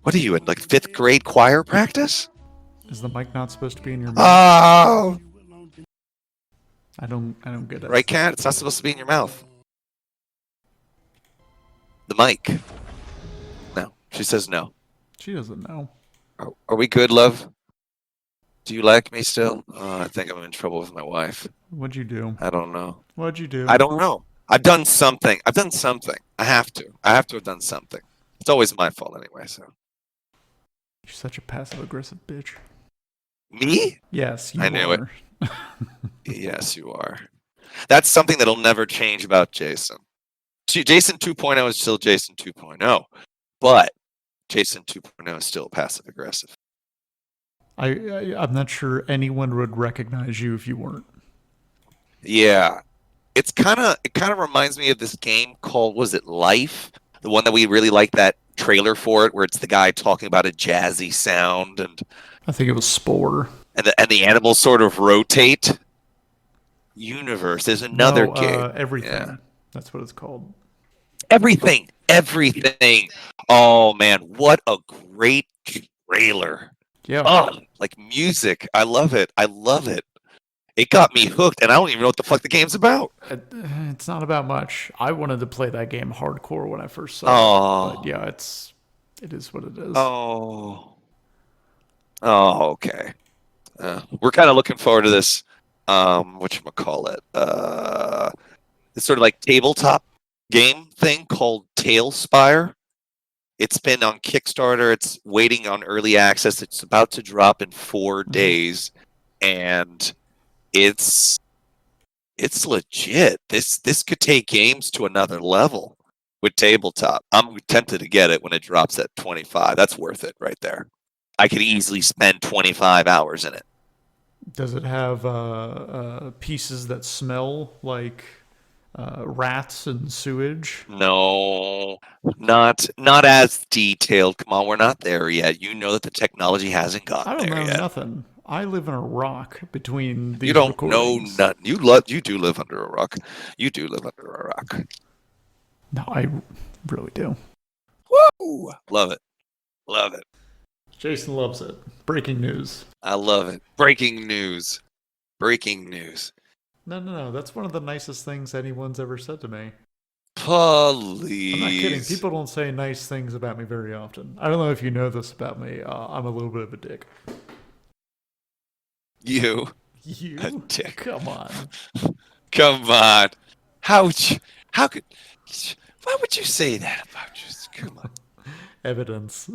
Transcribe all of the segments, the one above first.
What are you in, like 5th grade choir practice? Is the mic not supposed to be in your mouth? Oh, I don't get it. right, cat? It's not supposed to be in your mouth. The mic. No. She says no. She doesn't know. Are we good, love? Do you like me still? I think I'm in trouble with my wife. What'd you do? I don't know. What'd you do? I don't know. I've done something. I have to. I have to have done something. It's always my fault anyway, so. You're such a passive-aggressive bitch. Me? Yes, you I knew are. Yes, you are. That's something that'll never change about Jason. Jason 2.0 is still Jason 2.0, but Jason 2.0 is still passive aggressive. I'm not sure anyone would recognize you if you weren't. Yeah. It kind of reminds me of this game called, was it Life? The one that we really liked, that trailer for it, where it's the guy talking about a jazzy sound and I think it was Spore. the animals sort of rotate. Universe. There's another game. Everything. Yeah. That's what it's called. Everything. Oh man, what a great trailer. Yeah. Oh, like music. I love it. It got me hooked, and I don't even know what the fuck the game's about. It's not about much. I wanted to play that game hardcore when I first saw it. But yeah, it is what it is. Oh, okay. We're kind of looking forward to this. Whatchamacallit? It's sort of like tabletop game thing called Tailspire. It's been on Kickstarter. It's waiting on early access. It's about to drop in 4 days, and it's legit. This could take games to another level with tabletop. I'm tempted to get it when it drops at 25. That's worth it right there. I could easily spend 25 hours in it. Does it have pieces that smell like rats and sewage? No, not as detailed. Come on, we're not there yet. You know that the technology hasn't I gotten don't there know yet. nothing. I live in a rock between these You don't recordings. know nothing. You do live under a rock. You do live under a rock. No, I really do. Woo! Love it. Jason loves it. Breaking news. I love it. Breaking news. No. That's one of the nicest things anyone's ever said to me. Please. I'm not kidding. People don't say nice things about me very often. I don't know if you know this about me. I'm a little bit of a dick. You. You? A dick. Come on. Come on. Why would you say that about just come on. Evidence.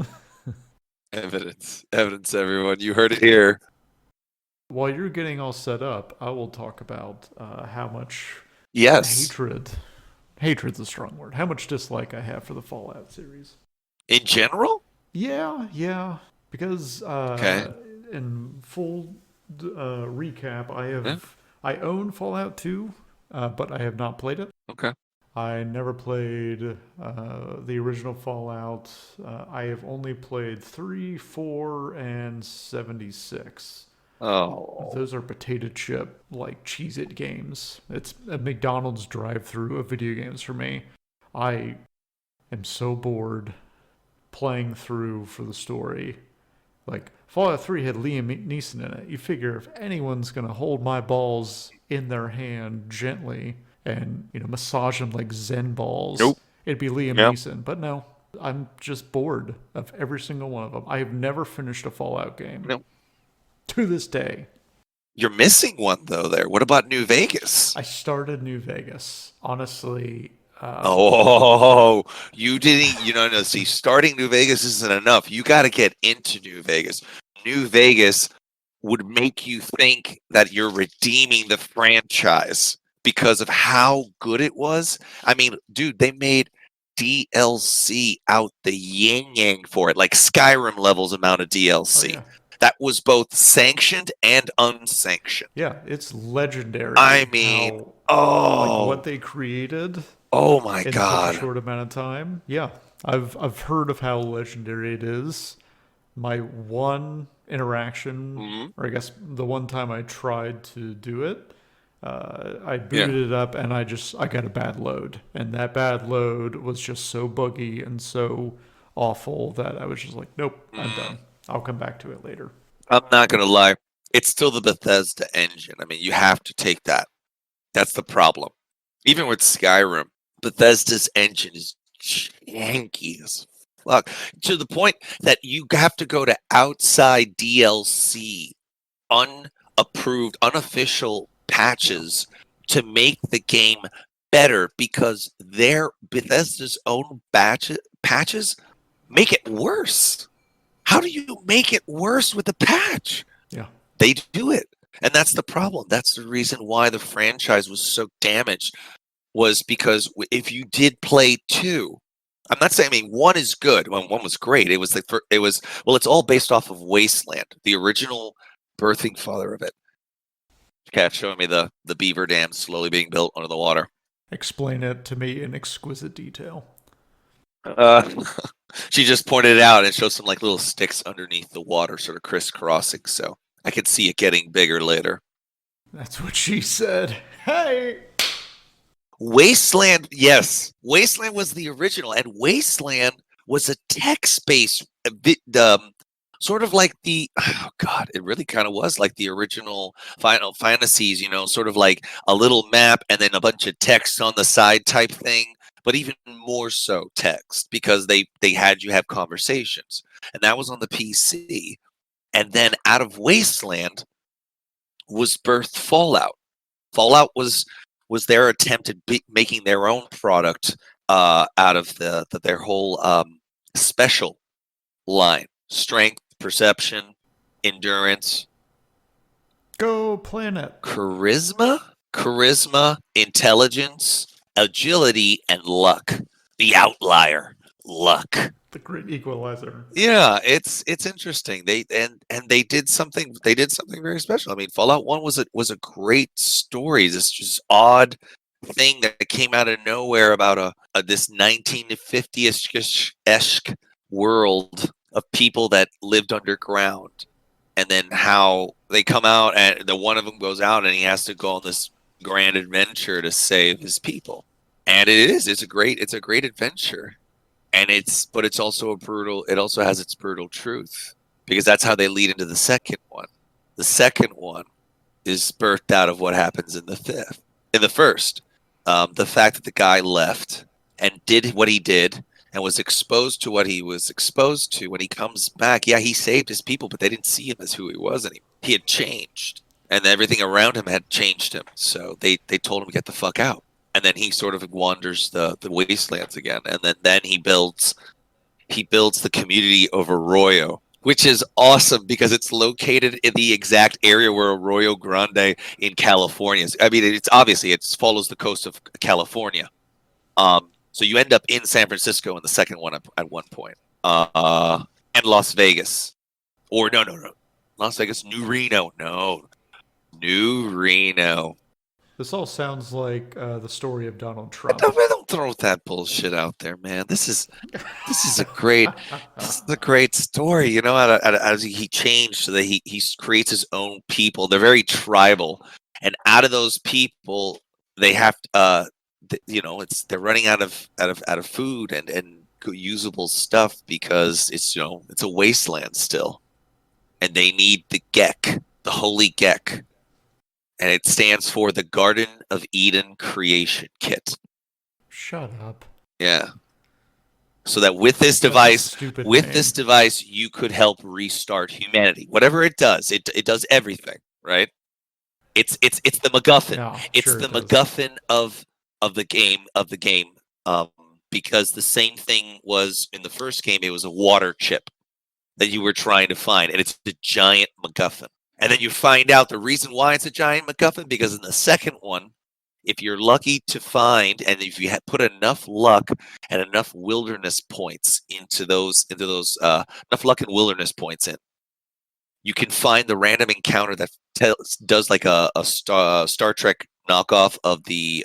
Evidence, everyone. You heard it here. While you're getting all set up, I will talk about how much Yes. hatred's a strong word. How much dislike I have for the Fallout series. In general? Yeah. Because Okay. in full recap, Yeah. I own Fallout 2, but I have not played it. Okay. I never played the original Fallout. I have only played 3, 4, and 76. Oh. Those are potato chip, like Cheez-It games. It's a McDonald's drive-through of video games for me. I am so bored playing through for the story. Like, Fallout 3 had Liam Neeson in it. You figure if anyone's going to hold my balls in their hand gently and, massage them like Zen balls, Nope. it'd be Liam Yep. Neeson. But no, I'm just bored of every single one of them. I have never finished a Fallout game. Nope. To this day. You're missing one though there. What about New Vegas? I started New Vegas. Honestly, You didn't, no, see, starting New Vegas isn't enough. You got to get into New Vegas. New Vegas would make you think that you're redeeming the franchise because of how good it was. I mean, dude, they made DLC out the yin yang for it, like Skyrim levels amount of DLC. yeah. That was both sanctioned and unsanctioned. Yeah, it's legendary. I mean, like what they created. Oh my in god! such a short amount of time. Yeah, I've heard of how legendary it is. My one interaction, or I guess the one time I tried to do it, I booted it up and I got a bad load, and that bad load was just so buggy and so awful that I was just like, nope, I'm done. I'll come back to it later. I'm not gonna lie. It's still the Bethesda engine. I mean, you have to take that. That's the problem. Even with Skyrim, Bethesda's engine is janky as fuck to the point that you have to go to outside DLC, unapproved, unofficial patches to make the game better because their Bethesda's own patches make it worse. How do you make it worse with a patch? Yeah. They do it. And that's the problem. That's the reason why the franchise was so damaged, was because if you did play 2, I'm not saying, I mean, 1 is good. One was great. It was well, it's all based off of Wasteland, the original birthing father of it. Cat showing me the beaver dam slowly being built under the water. Explain it to me in exquisite detail. She just pointed it out and it shows some like little sticks underneath the water, sort of crisscrossing. So I could see it getting bigger later. That's what she said. Hey! Wasteland, yes. Wasteland was the original, and Wasteland was a text-based, sort of like oh God, it really kind of was like the original Final Fantasies, sort of like a little map and then a bunch of text on the side type thing, but even more so text because they had you have conversations, and that was on the PC. And then out of Wasteland was birthed Fallout. Fallout was their attempt at making their own product out of their whole special line: strength, perception, endurance, Go planet. charisma, intelligence, agility, and luck. The outlier, luck. The great equalizer. Yeah, it's interesting. They did something. They did something very special. I mean, Fallout 1 was a great story. This just odd thing that came out of nowhere about this 1950s-esque world of people that lived underground, and then how they come out and the one of them goes out and he has to go on this grand adventure to save his people. And it's a great adventure. And it's also it also has its brutal truth, because that's how they lead into the second one. The second one is birthed out of what happens in the first. The fact that the guy left and did what he did and was exposed to what he was exposed to. When he comes back, yeah, he saved his people, but they didn't see him as who he was anymore. He had changed, and everything around him had changed him. So they told him to get the fuck out. And then he sort of wanders the wastelands again, and then he builds the community of Arroyo, which is awesome because it's located in the exact area where Arroyo Grande in California is. I mean, it's obviously it follows the coast of California. So you end up in San Francisco in the second one at one point, and Las Vegas, or no, Las Vegas, New Reno. This all sounds like the story of Donald Trump. Don't throw that bullshit out there, man. This is a great story. You know, as he changed so that he creates his own people. They're very tribal, and out of those people, they have they're running out of food and usable stuff because it's a wasteland still, and they need the Gek, the holy Gek. And it stands for the Garden of Eden Creation Kit. Shut up. Yeah. So that with this device, you could help restart humanity. Whatever it does, it does everything, right? It's the MacGuffin. Yeah, It's sure the it does. MacGuffin of the game. Because the same thing was in the first game. It was a water chip that you were trying to find, and it's the giant MacGuffin. And then you find out the reason why it's a giant MacGuffin, because in the second one, if you're lucky to find, and if you put enough luck and enough wilderness points into those enough luck and wilderness points in, you can find the random encounter that does like a Star Trek knockoff of the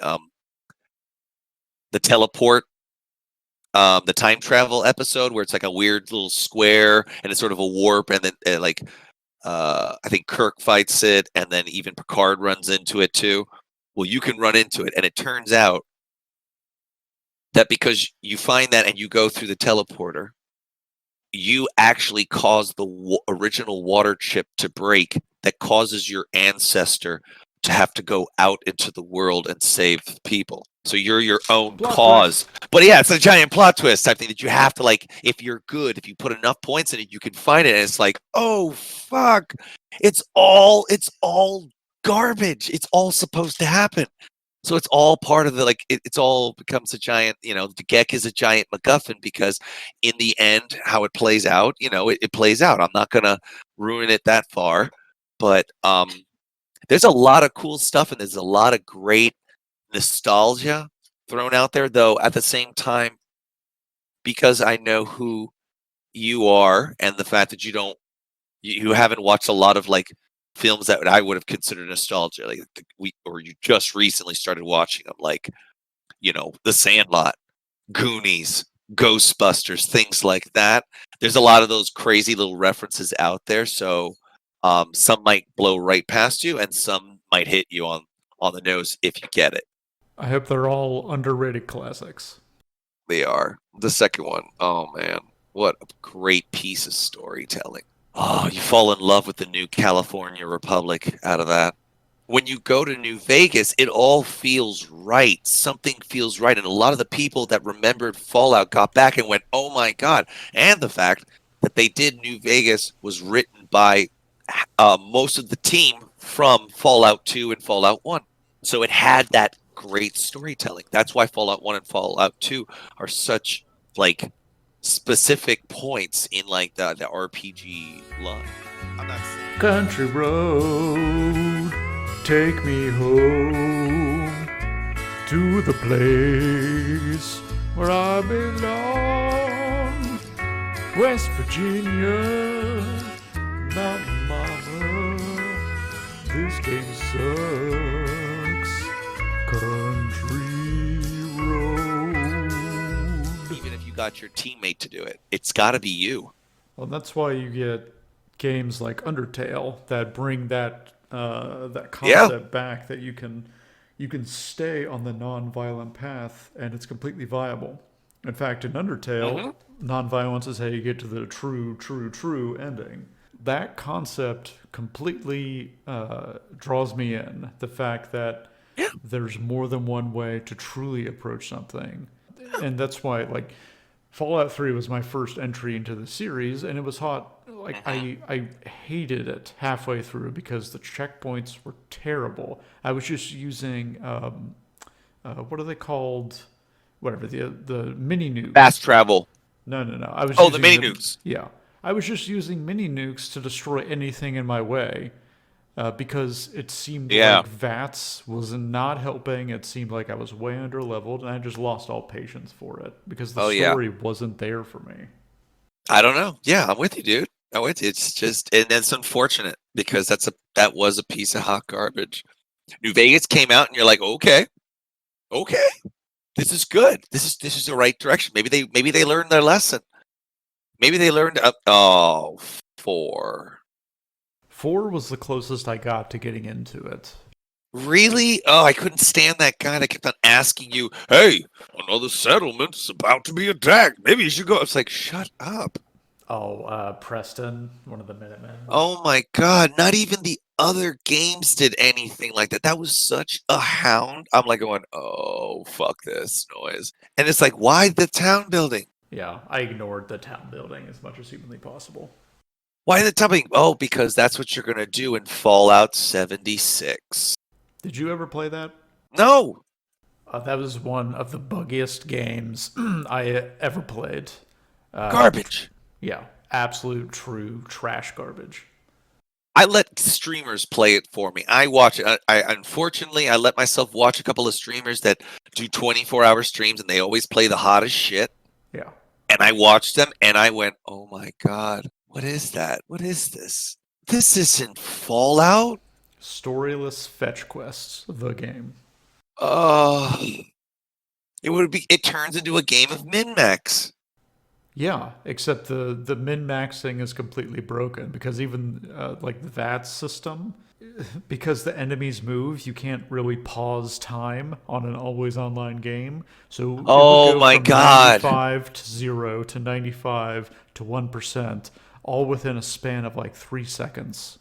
teleport, the time travel episode, where it's like a weird little square and it's sort of a warp, and then I think Kirk fights it, and then even Picard runs into it too. Well, you can run into it, and it turns out that because you find that and you go through the teleporter, you actually cause the original water chip to break that causes your ancestor to have to go out into the world and save people. So you're your own Plot cause. twist. But yeah, it's a giant plot twist type thing that you have to, like, if you're good, if you put enough points in it, you can find it. And it's like, oh fuck. It's all garbage. It's all supposed to happen. So it's all part of the, like, it's all becomes a giant, the Gek is a giant MacGuffin, because in the end, how it plays out, it plays out. I'm not gonna ruin it that far, but there's a lot of cool stuff, and there's a lot of great nostalgia thrown out there, though at the same time, because I know who you are and the fact that you haven't watched a lot of, like, films that I would have considered nostalgia, like or you just recently started watching them, like, The Sandlot, Goonies, Ghostbusters, things like that. There's a lot of those crazy little references out there, so some might blow right past you, and some might hit you on the nose if you get it. I hope they're all underrated classics. They are. The second one, oh man, what a great piece of storytelling. Oh, you fall in love with the new California Republic out of that. When you go to New Vegas, it all feels right. Something feels right. And a lot of the people that remembered Fallout got back and went, oh my God. And the fact that they did New Vegas was written by most of the team from Fallout 2 and Fallout 1. So it had that great storytelling. That's why Fallout 1 and Fallout 2 are such, like, specific points in, like, the RPG line. I'm not saying. Country road, take me home to the place where I belong. West Virginia, Mountain Mama, this game sucks. Country road. Even if you got your teammate to do it, it's got to be you. Well, that's why you get games like Undertale that bring that concept back, that you can stay on the non-violent path and it's completely viable. In fact, in Undertale, non-violence is how you get to the true ending. That concept completely draws me in. The fact that there's more than one way to truly approach something. And that's why, like, Fallout 3 was my first entry into the series, and it was hot. Like, I hated it halfway through because the checkpoints were terrible. I was just using, what are they called? Whatever, the mini nukes. Fast travel. No. I was the mini nukes. Yeah. I was just using mini nukes to destroy anything in my way. Because it seemed like VATS was not helping. It seemed like I was way under leveled, and I just lost all patience for it because the story wasn't there for me. I don't know. Yeah, I'm with you, dude. It's just, and it's unfortunate because that was a piece of hot garbage. New Vegas came out, and you're like, okay, this is good. This is the right direction. Maybe they learned their lesson. Maybe they learned. 4. 4 was the closest I got to getting into it. Really? Oh, I couldn't stand that guy that kept on asking you, hey, another settlement's about to be attacked. Maybe you should go. It's like, shut up. Oh, Preston, one of the Minutemen. Oh my God. Not even the other games did anything like that. That was such a hound. I'm like going, oh, fuck this noise. And it's like, why the town building? Yeah, I ignored the town building as much as humanly possible. Why the town building? Oh, because that's what you're going to do in Fallout 76. Did you ever play that? No. That was one of the buggiest games I ever played. Garbage. Yeah, absolute true trash garbage. I let streamers play it for me. I watch it. Unfortunately, I let myself watch a couple of streamers that do 24-hour streams, and they always play the hottest shit. Yeah. And I watched them, and I went, oh my God, what is that? What is this? This isn't Fallout? Storyless fetch quests, the game. It turns into a game of min-max. Yeah, except the min-maxing is completely broken because even like the VATS system, because the enemies move, you can't really pause time on an always online game. So it would Oh go my from God. 95 to 0 to 95 to 1%, all within a span of like 3 seconds.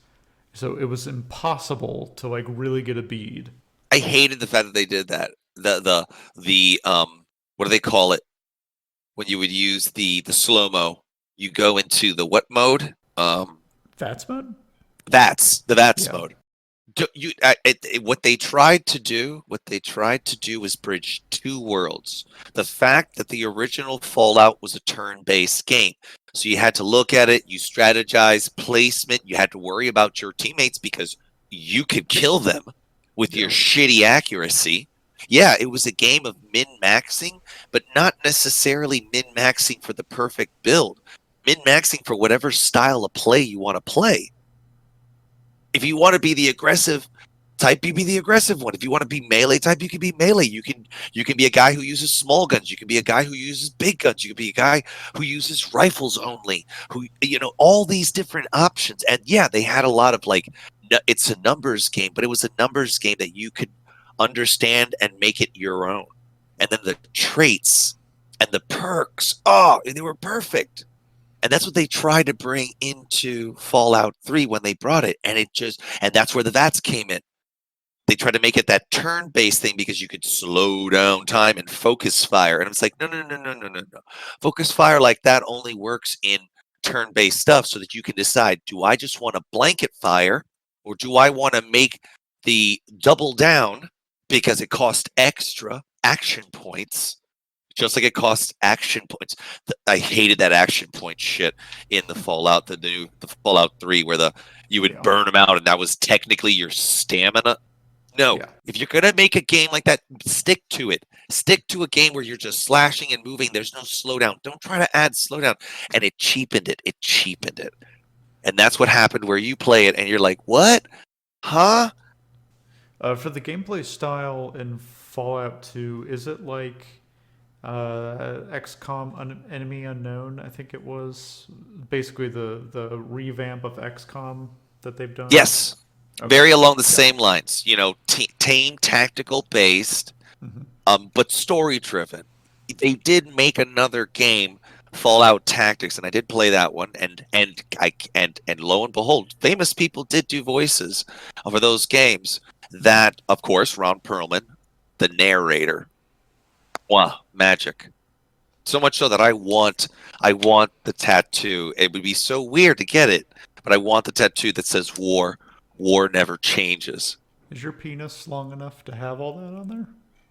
So it was impossible to like really get a bead. I hated the fact that they did that. The what do they call it? When you would use the slow-mo, you go into the what mode? VATS mode? VATS Yeah. mode. What they tried to do was bridge two worlds. The fact that the original Fallout was a turn-based game, so you had to look at it, you strategize placement, you had to worry about your teammates because you could kill them with your Yeah. shitty accuracy. Yeah, it was a game of min-maxing, but not necessarily min-maxing for the perfect build. Min-maxing for whatever style of play you want to play. If you want to be the aggressive type, you be the aggressive one. If you want to be melee type, you can be melee. You can be a guy who uses small guns. You can be a guy who uses big guns. You can be a guy who uses rifles only. Who all these different options. And yeah, they had a lot of like it's a numbers game, but it was a numbers game that you could understand and make it your own. And then the traits and the perks, oh, they were perfect. And that's what they tried to bring into Fallout 3 when they brought it. And that's where the VATS came in. They tried to make it that turn-based thing because you could slow down time and focus fire. And it's like, no, no, no, no, no, no, no. Focus fire like that only works in turn-based stuff so that you can decide, do I just want to blanket fire or do I want to make the double down because it costs extra action points? Just like it costs action points. I hated that action point shit in the Fallout 3, where you would Yeah. burn them out, and that was technically your stamina. No, Yeah. if you're gonna make a game like that, stick to it. Stick to a game where you're just slashing and moving. There's no slowdown. Don't try to add slowdown. And it cheapened it. It cheapened it. And that's what happened where you play it, and you're like, what? Huh? For the gameplay style in Fallout 2, is it like XCOM Enemy Unknown? I think it was basically the revamp of XCOM that they've done. Yes. Okay. Very along the Yeah. same lines. Tame, tactical based, Hmm. but story driven. They did make another game, Fallout Tactics, and I did play that one. And lo and behold, famous people did do voices for those games. That, of course, Ron Perlman, the narrator. Wow, magic. So much so that I want the tattoo. It would be so weird to get it, but I want the tattoo that says "War, War never changes." Is your penis long enough to have all that on there?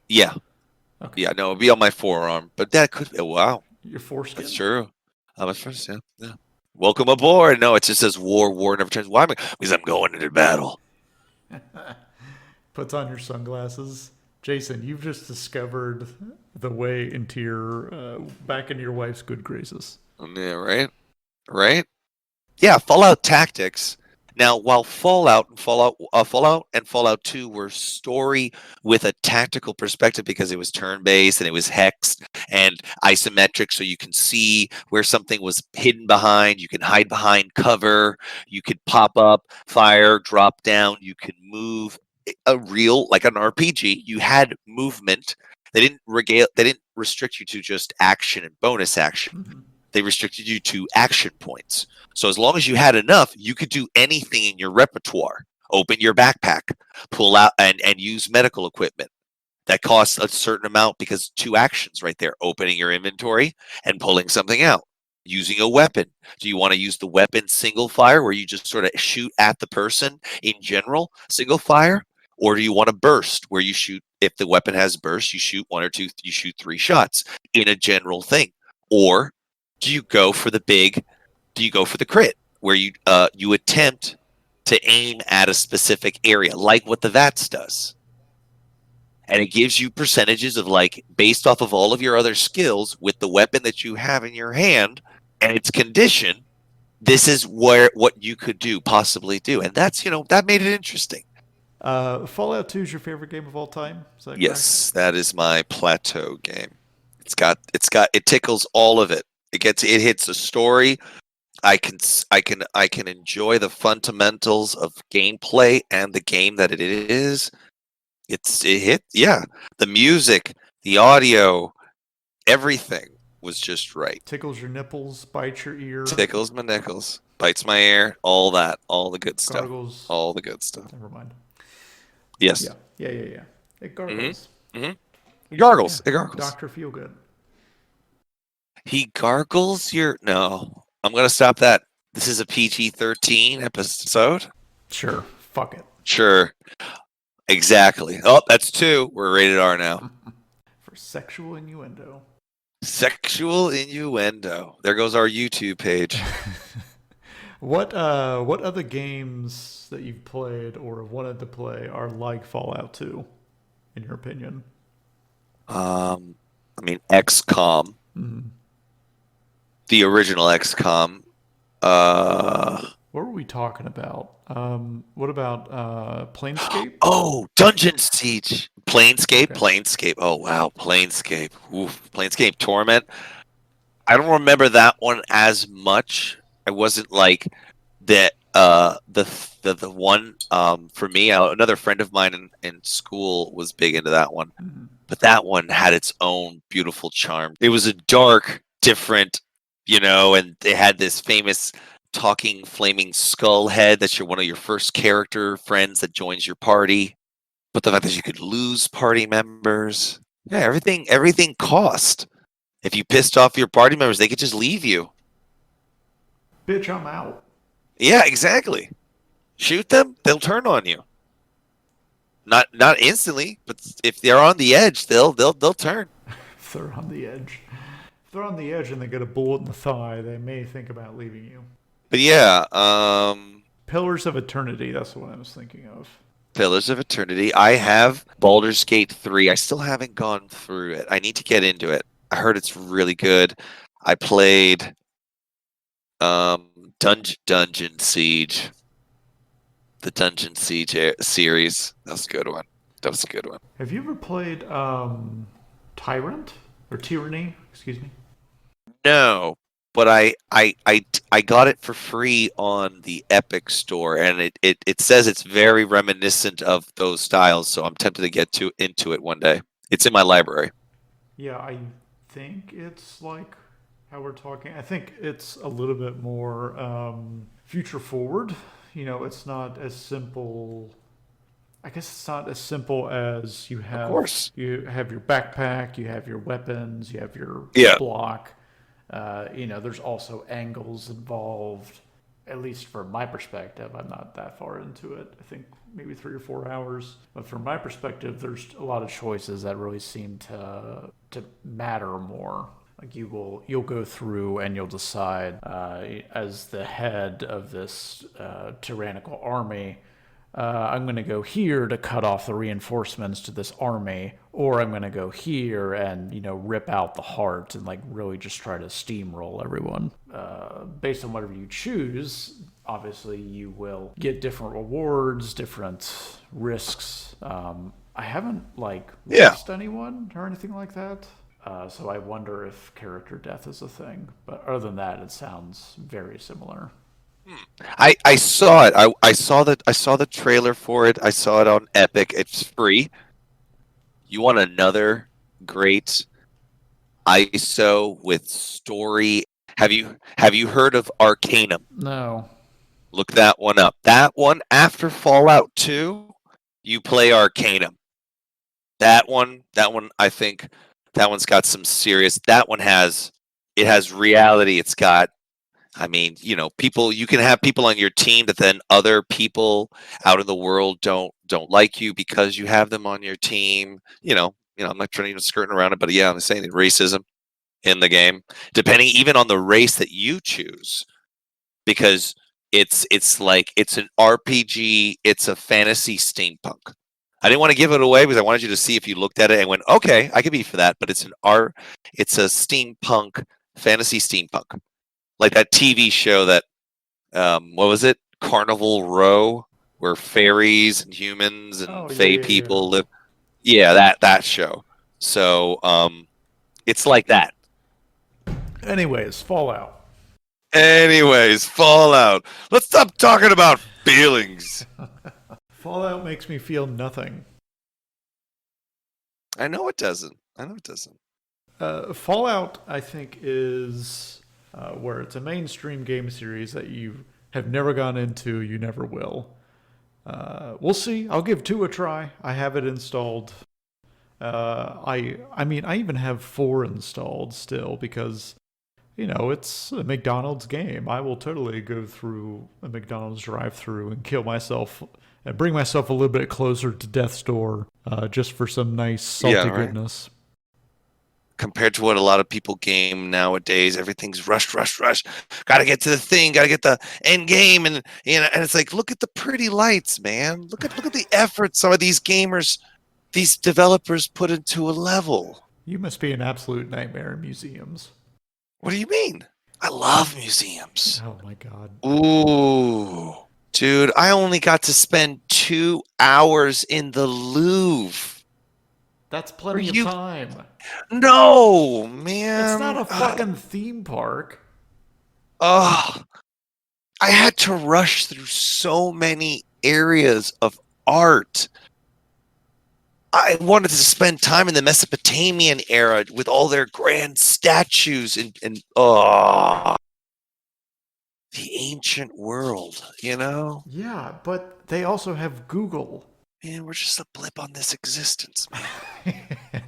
Yeah, Okay. yeah, no, it'd be on my forearm, but that could be, wow, Your that's foreskin? true. I'm a first, yeah, yeah. Welcome aboard. No, it just says "War, War never changes." Why? Because I'm going into battle. Puts on your sunglasses. Jason, you've just discovered the way into your back into your wife's good graces. Yeah, right, right. Yeah, Fallout Tactics. Now, while Fallout and Fallout 2 were story with a tactical perspective because it was turn-based and it was hexed and isometric, so you can see where something was hidden behind. You can hide behind cover. You could pop up, fire, drop down. You can move. Like an RPG. You had movement. They didn't restrict you to just action and bonus action. Mm-hmm. They restricted you to action points. So as long as you had enough, you could do anything in your repertoire. Open your backpack, pull out and use medical equipment. That costs a certain amount because two actions right there, opening your inventory and pulling something out. Using a weapon. Do you want to use the weapon single fire where you just sort of shoot at the person in general, single fire? Or do you want to burst where you shoot, if the weapon has burst, you shoot one or two, you shoot three shots in a general thing? Or do you go for the crit where you attempt to aim at a specific area like what the VATS does, and it gives you percentages of like based off of all of your other skills with the weapon that you have in your hand and its condition. This is what you could possibly do, and that made it interesting. Fallout 2 is your favorite game of all time? Is that correct? Yes, that is my plateau game. It tickles all of it. It hits a story. I can enjoy the fundamentals of gameplay and the game that it is. It hit, yeah. The music, the audio, everything was just right. Tickles your nipples, bites your ear, Tickles my nickels, bites my ear, all that, all the good stuff, gargles. all the good stuff. Never mind. Yes. Yeah. It gargles. Mm-hmm. It gargles. Yeah. It gargles. Doctor Feelgood. He gargles your. No, I'm gonna stop that. This is a PG-13 episode. Sure. Fuck it. Sure. Exactly. Oh, that's 2. We're rated R now. For sexual innuendo. Sexual innuendo. There goes our YouTube page. What other games that you've played or have wanted to play are like Fallout 2, in your opinion? I mean XCOM. The original XCOM. What were we talking about? What about Planescape? Oh, Dungeon Siege. Planescape. Okay. Planescape. Oh wow, Planescape. Oof. Planescape Torment. I don't remember that one as much. I wasn't like the one for me. Another friend of mine in school was big into that one, but that one had its own beautiful charm. It was a dark, different, and they had this famous talking flaming skull head that's one of your first character friends that joins your party. But the fact that you could lose party members, yeah, everything cost. If you pissed off your party members, they could just leave you. Bitch, I'm out. Yeah, exactly. Shoot them, they'll turn on you. Not instantly, but if they're on the edge, they'll turn. If they're on the edge. If they're on the edge and they get a bullet in the thigh, they may think about leaving you. But yeah, Pillars of Eternity, that's what I was thinking of. Pillars of Eternity. I have Baldur's Gate 3. I still haven't gone through it. I need to get into it. I heard it's really good. I played Dungeon Siege. The Dungeon Siege series. That's a good one. Have you ever played Tyrant? Or Tyranny, excuse me? No, but I got it for free on the Epic Store, and it says it's very reminiscent of those styles, so I'm tempted to get into it one day. It's in my library. Yeah, I think it's like how we're talking. I think it's a little bit more future forward. It's not as simple. I guess it's not as simple as you have. Of course. You have your backpack, you have your weapons, you have your block. There's also angles involved. At least from my perspective, I'm not that far into it. I think maybe 3 or 4 hours. But from my perspective, there's a lot of choices that really seem to matter more. Like you'll go through and you'll decide as the head of this tyrannical army. I'm going to go here to cut off the reinforcements to this army, or I'm going to go here and rip out the heart and like really just try to steamroll everyone. Based on whatever you choose, obviously you will get different rewards, different risks. I haven't lost anyone or anything like that. So I wonder if character death is a thing. But other than that, it sounds very similar. I saw it. I saw the trailer for it. I saw it on Epic. It's free. You want another great ISO with story? Have you heard of Arcanum? No. Look that one up. That one after Fallout 2, you play Arcanum. That one I think that one's got some serious. That one has reality. It's got people. You can have people on your team that then other people out in the world don't like you because you have them on your team. I'm not trying to skirting around it, but yeah, I'm saying racism in the game, depending even on the race that you choose, because it's like it's an RPG. It's a fantasy steampunk. I didn't want to give it away because I wanted you to see if you looked at it and went, okay, I could be for that. But it's a steampunk, fantasy steampunk. Like that TV show that, what was it? Carnival Row, where fairies and humans and fae people live. Yeah, that show. So, it's like that. Anyways, Fallout. Anyways, Fallout. Let's stop talking about feelings. Fallout makes me feel nothing. I know it doesn't. I know it doesn't. Fallout, I think, is where it's a mainstream game series that you have never gone into, you never will. We'll see. I'll give 2 a try. I have it installed. I mean, I even have 4 installed still because, you know, it's a McDonald's game. I will totally go through a McDonald's drive-through and kill myself and bring myself a little bit closer to death's door just for some nice salty Yeah, right. goodness. Compared to what a lot of people game nowadays, everything's rush. Got to get to the thing, got to get the end game, and you know, and it's like, look at the pretty lights, man. Look at the effort some of these gamers, these developers put into a level. You must be an absolute nightmare in museums. What do you mean? I love museums. Oh my god. Ooh, dude, I only got to spend 2 hours in the Louvre. That's plenty of time. No, man. It's not a fucking theme park. Oh, I had to rush through so many areas of art. I wanted to spend time in the Mesopotamian era with all their grand statues and the ancient world, you know? Yeah, but they also have Google. Man, we're just a blip on this existence, man.